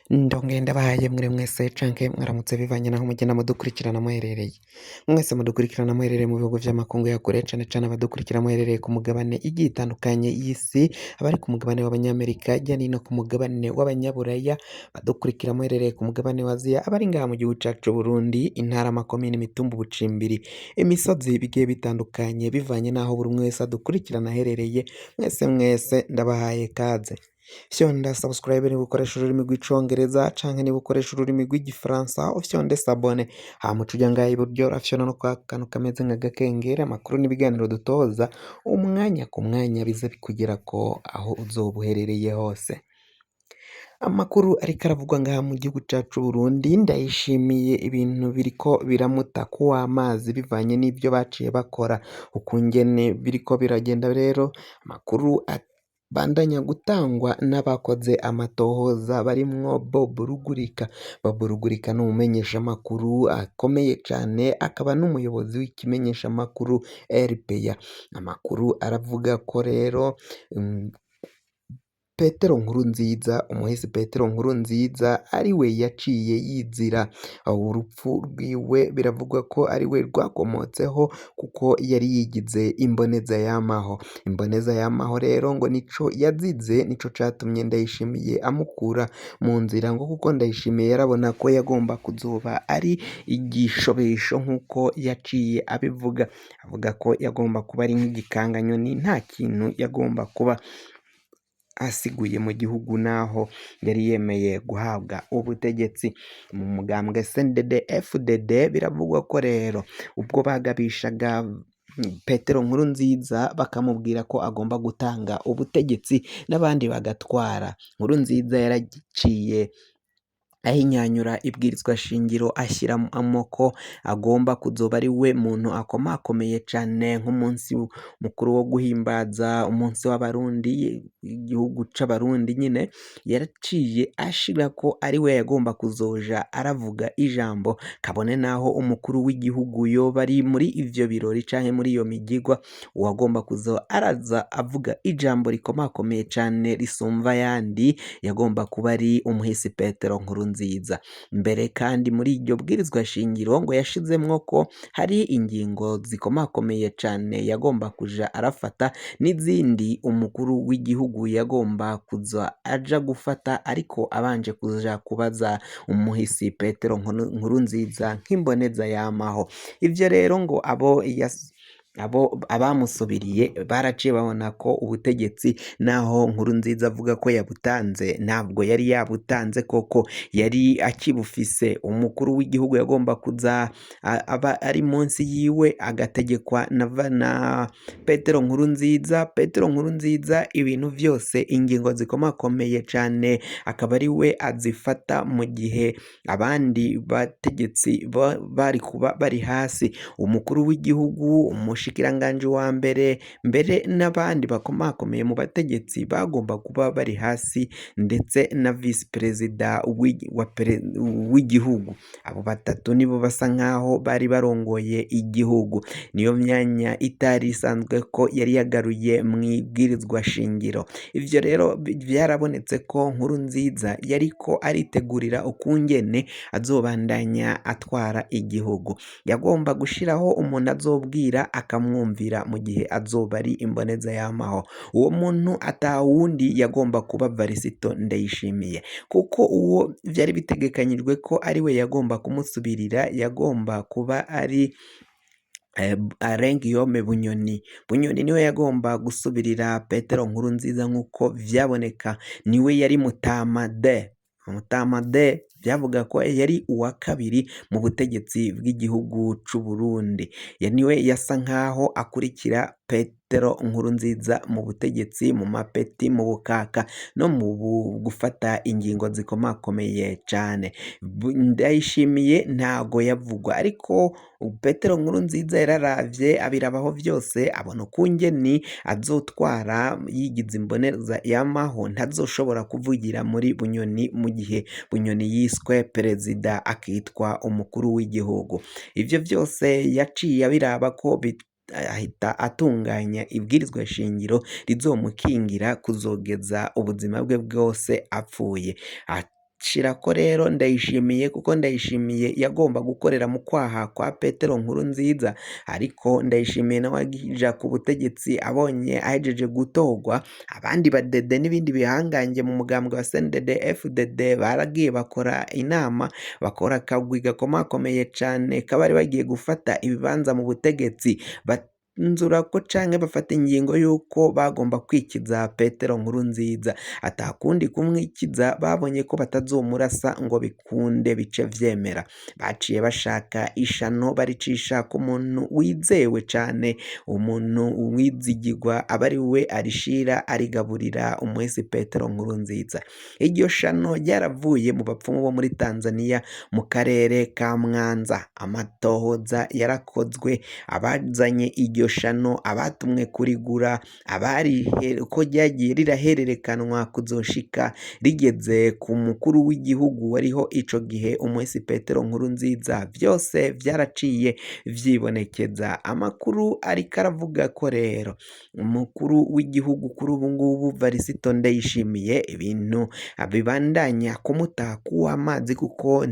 Ndongeye ndabahaye mwire mwese canke mwaramutse bivanye naho mugenda mudukurikirana muherereye. Mwese mudukurikirana muherereye mu bihugu vy'amakungu ya kure cane cane abadukurikira muherereye ku mugabane igiye itandukanye y'isi, abari ku mugabane w'Abanyamerika hirya no hino ku mugabane w'Abanyaburaya, badukurikira muherereye ku mugabane wa Aziya, abari ngaha mu gihugu cacu c'Uburundi, intara, amakomine, imitumba, ubucimbiri, imisozi bigiye bitandukanye bivanye naho buri umwe wese adukurikirana aherereye, mwese ndabahaye kaze. Fyonda subscribe niba ukoresha ururimi rw'icongereza canke niba ukoresha ururimi rw'igifaransa ufyonde sabone hama uca uja ngaha iburyo urafyona no kwa kantu kameze nk'agakengeri, amakuru n'ibiganiro dutoza umwanya ku mwanya biza bikugerako aho uzoba uherereye hose. Amakuru ariko aravugwa ngaha mu gihugu cacu c'Uburundi, Ndayishimiye ibintu biriko biramuta kuw'amazi bivanye n'ivyo baciye bakora, ukungene biriko biragenda rero amakuru bandanya gutangwa n'abakoze amatohoza barimwo Bob Rugurika. Bob Rugurika ni umumenyeshamakuru akomeye cane, akaba n'umuyobozi w'ikimenyeshamakuru RPA. Amakuru aravuga ko rero Petero Nkurunziza, umuhisi Petero Nkurunziza ariwe yaciye yizira urupfu rwiwe, biravugwa ko ariwe rwakomotseho kuko yari yigize imboneza yamaho. Imboneza yamaho rero ngo nico yazize, nico catumye Ndayishimiye amukura mu nzira, ngo kuko Ndayishimiye yarabona ko yagomba kuzoba ari igishobesho nk'uko yaciye abivuga, avuga ko yagomba kuba ari nk'igikanganyoni, nta kintu yagomba kuba asiguye mu gihugu naho yari yemeye guhabwa ubutegetsi. Mu mugambwe CNDD-FDD biravugwa ko rero ubwo bagabishaga Petero Nkurunziza bakamubwira ko agomba gutanga ubutegetsi n'abandi bagatwara, Nkurunziza yaraciye ahinyanyura ibwirizwa shingiro ashyiramo ko agomba kuzoba ari we muntu akomakomeye cane, nk'umunsi mukuru wo guhimbaza umunsi w'abarundi, igihugu c'abarundi nyine, yaraciye ashira ko ari we yagomba kuzoja aravuga ijambo, kabone naho umukuru w'igihugu yoba ari muri ivyo birori canke muri iyo migigwa, uwagomba kuzoba araza avuga ijambo rikomakomeye cane risumva ayandi yagomba kuba ari umuhisi Petero Nkurunziza. Mbere kandi muri iryo bwirizwa shingiro ngo yashizemwo ko hari ingingo zikomakomeye cane yagomba kuja arafata, n'izindi umukuru w'igihugu yagomba kuza aja gufata, ariko abanje kuja kubaza umuhisi Petero Nkurunziza nk'imboneza yamaho. Ivyo rero ngo abamusubiriye baraciye babona ko ubutegetsi naho Nkurunziza avuga ko yabutanze, ntabwo yari yabutanze koko, yari akibufise. Umukuru w'igihugu yagomba kuza aba ari munsi yiwe agategekwa na Petero Nkurunziza. Petero Nkurunziza ibintu vyose, ingingo zikomakomeye cane akaba ari we azifata, mu gihe abandi bategetsi bari kuba bari hasi. Umukuru w'igihugu, umushikiranganji wa mbere n'abandi bakomakomeye mu bategetsi bagomba kuba bari hasi, ndetse na visi perezida w'igihugu. Abo batatu nibo basa nkaho bari barongoye igihugu, niyo myanya itari isanzwe ko yari yagaruye mu ibwirizwa shingiro. Ivyo rero vyarabonetse ko Nkurunziza yariko aritegurira ukungene azobandanya atwara igihugu, yagomba gushiraho umuntu azobwira akamwumvira mu gihe azoba ari imboneza yamaho. Uwo muntu atawundi yagomba kuba Varisito Ndayishimiye, kuko uwo vyari bitegekanyijwe ko ari we yagomba kumusubirira yagomba kuba ari Guillaume Bunyoni. Bunyoni niwe yagomba gusubirira Petero Nkurunziza nk'uko vyaboneka, niwe yari Mutamade byavuga ko yari uwa kabiri mu butegetsi bw'igihugu c'Uburundi, niwe yasa nkaho akurikira Petero Nkurunziza mu butegetsi, mu mapeti, mu bukaka no mu gufata ingingo zikomakomeye cane. Ndayishimiye ntago yavugwa, ariko Petero Nkurunziza yararavye abirabaho vyose, abona ukungene azotwara yigize imboneza yamaho, ntazoshobora kuvugira muri Bunyoni mu gihe Bunyoni yiswe perezida akitwa umukuru w'igihugu. Ivyo vyose yaciye abiraba ko ahita atunganya ibwirizwa shingiro rizomukingira kuzogeza ubuzima bwe bwose apfuye. bashirako rero Ndayishimiye kuko Ndayishimiye yagomba gukorera mu kwaha kwa Petero Nkurunziza, ariko Ndayishimiye nawe agija ku butegetsi abonye ahejeje gutorwa, abandi badede n'ibindi bihangange mu mugambwe wa CNDD FDD baragiye bakora inama, bakora akagwi gakomakomeye cane kabari bagiye gufata ibibanza mu butegetsi, banzura ko canke bafata ingingo yuko bagomba kwikiza Petero Nkurunziza, atakundi kumwikiza babonye ko batazomurasa ngo bikunde bice vyemera, baciye bashaka ishano baricisha ku muntu wizewe cane, umuntu wizigirwa aba ari we arishira arigaburira umuhisi Petero Nkurunziza. Iryo shano ryaravuye mu bapfumu bo muri Tanzania mu karere ka Mwanza, amatohoza yarakozwe, abazanye iryo shano, abatumwe kurigura, ko ryagiye rirahererekanwa kuzoshika rigeze ku mukuru w'igihugu wariho ico gihe umuhisi Petero Nkurunziza, vyose vyaraciye vyibonekeza. Amakuru ariko aravuga ko rero umukuru w'igihugu kuri ubu ngubu Varisito Ndayishimiye ibintu bibandanya kumutaha kuw'amazi kuko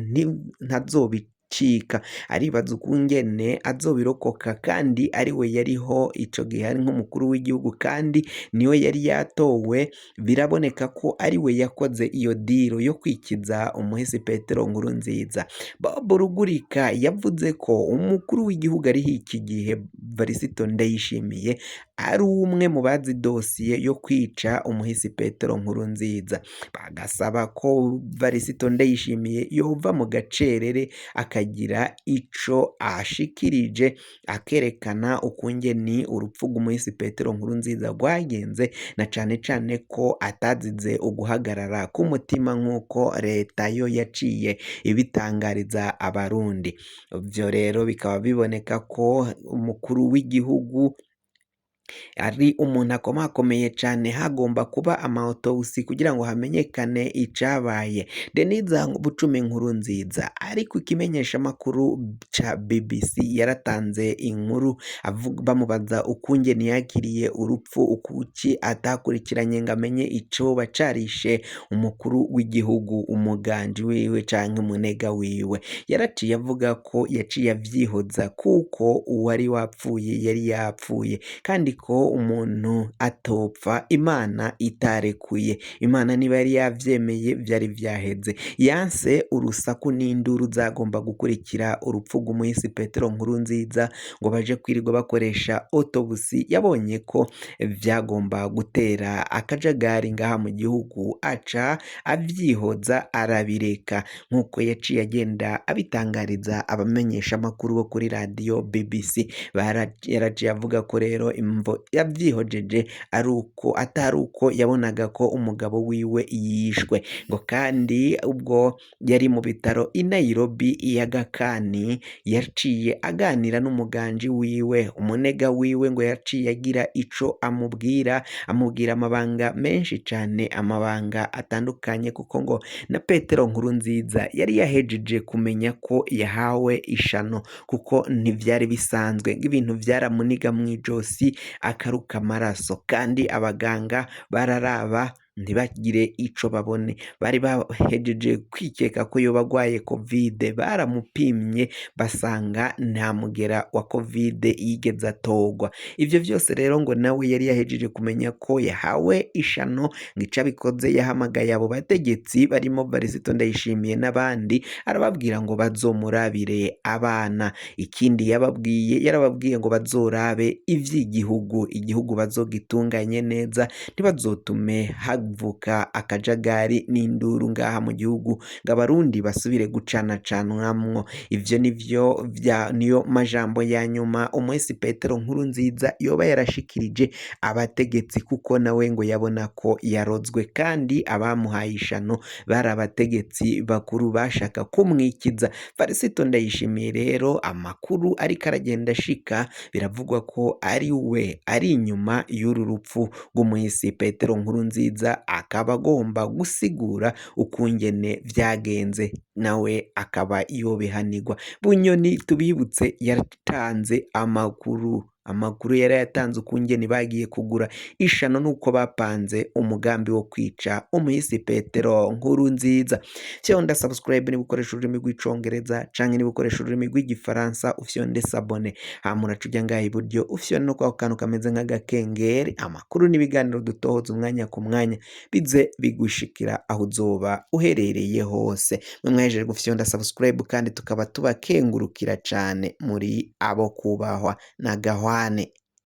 ntazobicika, aribaza ukungene azobirokoka kandi ari we yariho ico gihe ari nk'umukuru w'igihugu kandi niwe yari yatowe, biraboneka ko ari we yakoze iyo diro yo kwikiza umuhisi Petero Nkurunziza. Bob Rugurika yavuze ko umukuru w'igihugu ariho iki gihe Varisito Ndayishimiye ari umwe mu bazi dosiye yo kwica umuhisi Petero Nkurunziza, bagasaba ko Varisito Ndayishimiye yova mu gacerere akagira ico ashikirije, akerekana ukungene urupfu rw'umuhisi Petero Nkurunziza rwagenze, na cane cane ko atazize uguhagarara k'umutima nk'uko leta yo yaciye ibitangariza abarundi. Ivyo rero bikaba biboneka ko umukuru w'igihugu ari umuntu akomakomeye cane, hagomba kuba amawutobusi kugira ngo hamenyekane icabaye. Denise Bucumi Nkurunziza ariko ikimenyeshamakuru ca BBC yaratanze inkuru bamubaza ukungene yakiriye urupfu, kuki atakurikiranye ngo amenye icoba carishe umukuru w'igihugu, umuganji wiwe canke umunega wiwe. Yaraciye avuga ko yaciye avyihoza kuko uwari wapfuye yari yapfuye, kandi ko umuntu atopfa Imana itarekuye. Imana niba yari yavyemeye vyari vyaheze. Yanse urusaku n'induru zagomba gukurikira urupfu rw'umuhisi Petero Nkurunziza ngo baje kwirirwa bakoresha otobusi, yabonye ko vyagomba gutera akajagari ngaha mu gihugu, aca avyihoza arabireka, nk'uko yaciye agenda abitangariza abamenyesha amakuru bo kuri radio BBC. Yaraciye avuga ko rero imvo yavyihojeje atari uko yabonaga ko umugabo wiwe yishwe, ngo kandi ubwo yari mu bitaro i Nairobi i Aga Khan yaciye aganira n'umuganji wiwe, umunega wiwe ngo yaciye agira ico amubwira amabanga menshi cane, amabanga atandukanye, kuko ngo na Petero Nkurunziza yari yahejeje kumenya ko yahawe ishano, kuko ntivyari bisanzwe nk'ibintu vyaramuniga mw'ijosi akaruka amaraso, kandi abaganga bararaba ntibagire ico babone, bari bahejeje kwikeka ko yoba agwaye Covid, baramupimye basanga nta mugera wa Covid yigeze atorwa. Ivyo vyose rero ngo nawe yari yahejeje kumenya ko yahawe ishano, ngo ico abikoze yahamagaye abo bategetsi barimo Varisito Ndayishimiye n'abandi, arababwira ngo bazomurabire abana. Ikindi yarababwiye ngo bazorabe ivy'igihugu, igihugu bazogitunganye neza, ntibazotume havuka akajagari n'induru ngaha mu gihugu ngo abarundi basubire gucanacanwamwo. Ivyo niyo majambo ya nyuma umuhisi Petero Nkurunziza yoba yarashikirije abategetsi, kuko nawe ngo yabona ko yarozwe, kandi abamuhaye ishano bari abategetsi bakuru bashaka kumwikiza. Varisito Ndayishimiye rero amakuru ariko aragenda ashika, biravugwa ko ari we ari inyuma y'uru rupfu rw'umuhisi Petero Nkurunziza, akaba agomba gusigura ukungene vyagenze, nawe akaba yobihanirwa. Bunyoni tubibutse yatanze amakuru amakuru yari yatanze ukungene bagiye kugura ishano nuko bapanze umugambi wo kwica umuhisi Petero Nkurunziza. Fyonda subscribe niba ukoresha ururimi rw'icongereza canke niba ukoresha ururimi rw'igifaransa ufyonde sabone, hama uraca uja ngaha iburyo ufyonde no kwako kantu kameze nk'agakengeri, amakuru n'ibiganiro dutohoza umwanya ku mwanya bize bigushikira aho uzoba uherereye hose. Mwe mwahejeje gufyonda subscribe kandi tukaba tubakengurukira cane muri abo kubahwa na gahwane.